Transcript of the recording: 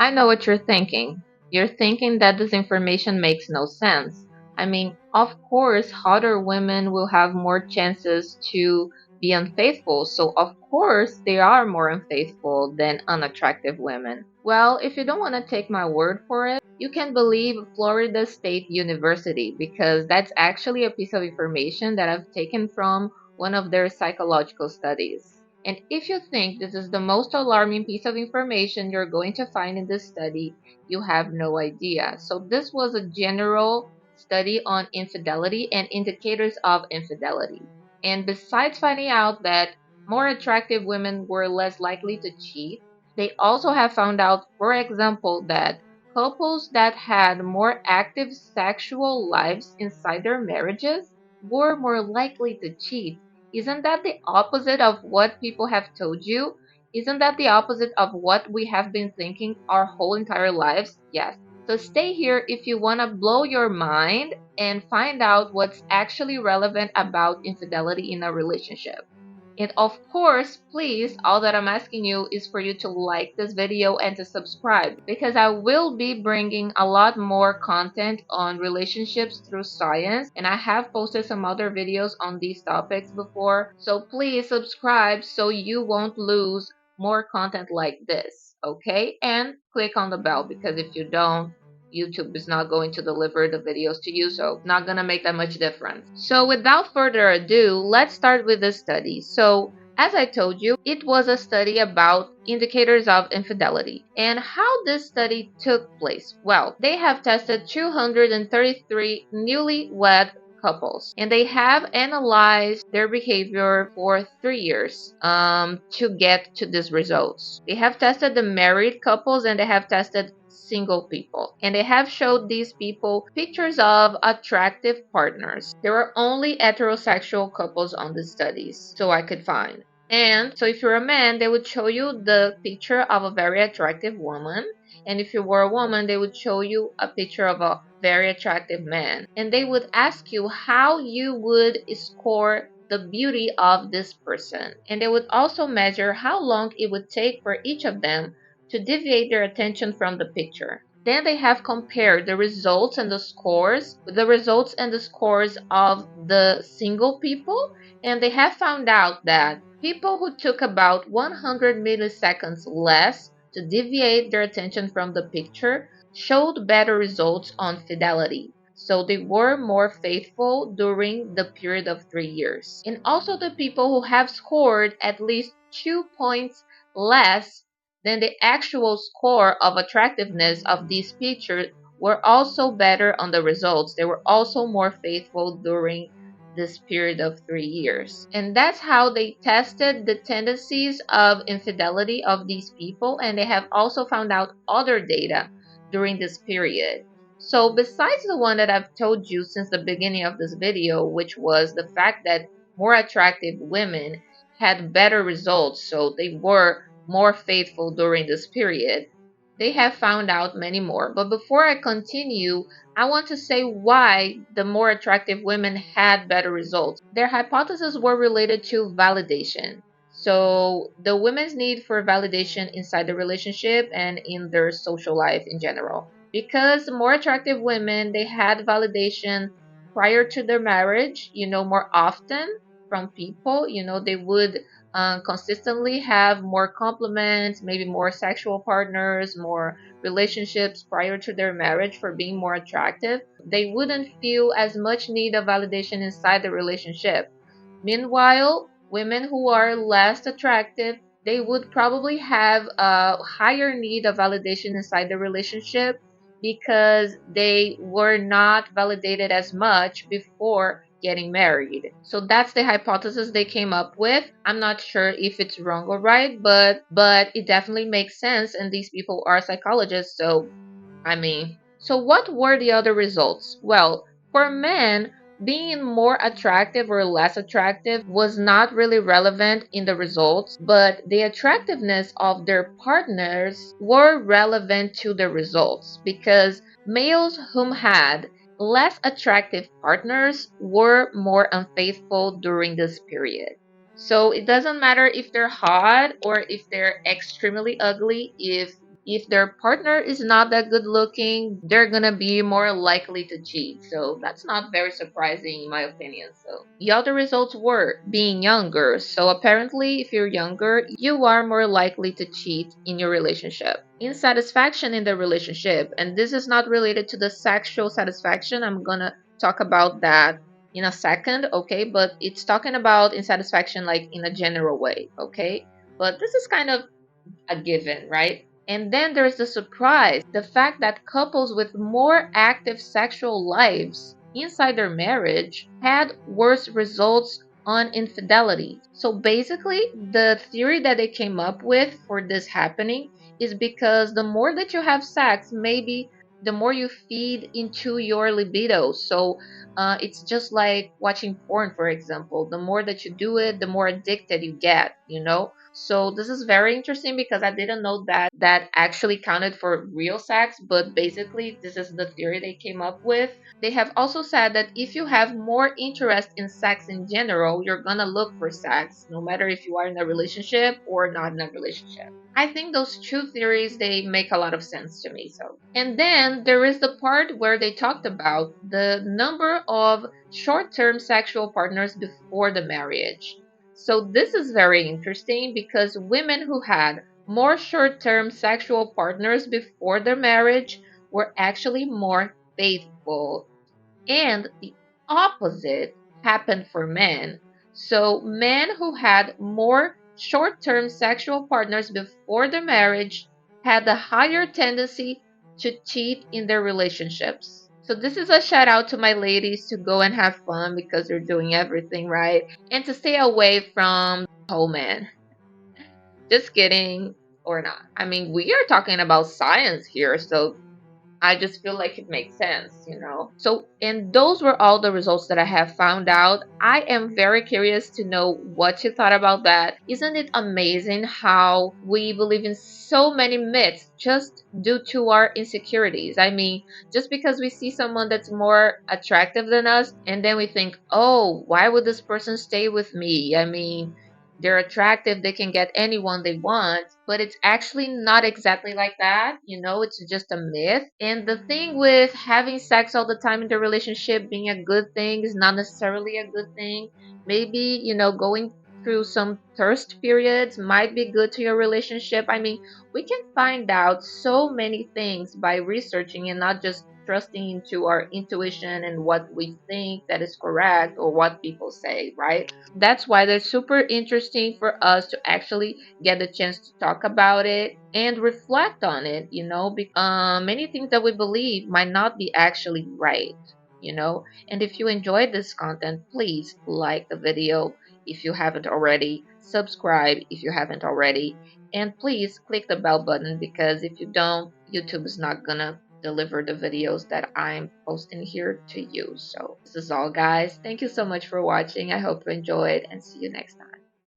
I know what you're thinking. You're thinking that this information makes no sense. I mean, of course, hotter women will have more chances to be unfaithful, so of course they are more unfaithful than unattractive women. Well, if you don't want to take my word for it, you can believe Florida State University because that's actually a piece of information that I've taken from one of their psychological studies. And if you think this is the most alarming piece of information you're going to find in this study, you have no idea. So, this was a general study on infidelity and indicators of infidelity. And besides finding out that more attractive women were less likely to cheat, they also have found out, for example, that couples that had more active sexual lives inside their marriages were more likely to cheat. Isn't that the opposite of what people have told you? Isn't that the opposite of what we have been thinking our whole entire lives? Yes. So stay here if you want to blow your mind and find out what's actually relevant about infidelity in a relationship. And of course, please, all that I'm asking you is for you to like this video and to subscribe because I will be bringing a lot more content on relationships through science, and I have posted some other videos on these topics before. So please subscribe so you won't lose more content like this, okay? And click on the bell because if you don't, YouTube is not going to deliver the videos to you, so not gonna make that much difference. So without further ado, let's start with this study. So as I told you, it was a study about indicators of infidelity. And how this study took place? Well, they have tested 233 newlywed couples and they have analyzed their behavior for 3 years to get to these results. They have tested the married couples and they have tested single people and they have showed these people pictures of attractive partners. There were only heterosexual couples on the studies so I could find. And so if you're a man, they would show you the picture of a very attractive woman. And if you were a woman, they would show you a picture of a very attractive man. And they would ask you how you would score the beauty of this person. And they would also measure how long it would take for each of them to deviate their attention from the picture. Then they have compared the results and the scores with the results and the scores of the single people, and they have found out that people who took about 100 milliseconds less to deviate their attention from the picture showed better results on fidelity. So they were more faithful during the period of 3 years. And also the people who have scored at least 2 points less than the actual score of attractiveness of these pictures were also better on the results. They were also more faithful during this period of 3 years. And that's how they tested the tendencies of infidelity of these people, and they have also found out other data during this period. So besides the one that I've told you since the beginning of this video, which was the fact that more attractive women had better results, so they were more faithful during this period, they have found out many more. But before I continue, I want to say why the more attractive women had better results. Their hypotheses were related to validation. So, the women's need for validation inside the relationship and in their social life in general. Because more attractive women, they had validation prior to their marriage, more often from people. They would consistently have more compliments, maybe more sexual partners, more relationships prior to their marriage for being more attractive. They wouldn't feel as much need of validation inside the relationship. Meanwhile, women who are less attractive, they would probably have a higher need of validation inside the relationship because they were not validated as much before getting married. So that's the hypothesis they came up with. I'm not sure if it's wrong or right, but it definitely makes sense and these people are psychologists, so so what were the other results? Well, for men, being more attractive or less attractive was not really relevant in the results, but the attractiveness of their partners were relevant to the results because males whom had less attractive partners were more unfaithful during this period. So it doesn't matter if they're hot or if they're extremely ugly, if if their partner is not that good looking, they're gonna be more likely to cheat. So that's not very surprising in my opinion. So the other results were being younger. So apparently, if you're younger, you are more likely to cheat in your relationship. Insatisfaction in the relationship, and this is not related to the sexual satisfaction. I'm gonna talk about that in a second, okay? But it's talking about insatisfaction like in a general way, okay? But this is kind of a given, right? And then there's the surprise, the fact that couples with more active sexual lives inside their marriage had worse results on infidelity. So basically, the theory that they came up with for this happening is because the more that you have sex, maybe the more you feed into your libido. So it's just like watching porn, for example. The more that you do it, the more addicted you get, you know? So this is very interesting because I didn't know that that actually counted for real sex, but basically this is the theory they came up with. They have also said that if you have more interest in sex in general, you're gonna look for sex, no matter if you are in a relationship or not in a relationship. I think those two theories they make a lot of sense to me. So, and then there is the part where they talked about the number of short-term sexual partners before the marriage. So this is very interesting because women who had more short-term sexual partners before their marriage were actually more faithful. And the opposite happened for men. So, men who had more short term sexual partners before the marriage had a higher tendency to cheat in their relationships. So, this is a shout out to my ladies to go and have fun because they're doing everything right and to stay away from the whole man. Just kidding, or not. I mean, we are talking about science here, so I just feel like it makes sense, you know? So, and those were all the results that I have found out. I am very curious to know what you thought about that. Isn't it amazing how we believe in so many myths just due to our insecurities? I mean, just because we see someone that's more attractive than us, and then we think, oh, why would this person stay with me? I mean, they're attractive, they can get anyone they want, but it's actually not exactly like that. You know, it's just a myth. And the thing with having sex all the time in the relationship being a good thing is not necessarily a good thing. Maybe, you know, going through some thirst periods might be good to your relationship. I mean, we can find out so many things by researching and not just trusting into our intuition and what we think that is correct or what people say, right? That's why they're super interesting for us to actually get the chance to talk about it and reflect on it, you know, because many things that we believe might not be actually right, you know. And if you enjoyed this content, please like the video if you haven't already, subscribe if you haven't already, and please click the bell button because if you don't, YouTube is not gonna deliver the videos that I'm posting here to you. So this is all, guys. Thank you so much for watching. I hope you enjoyed and see you next time.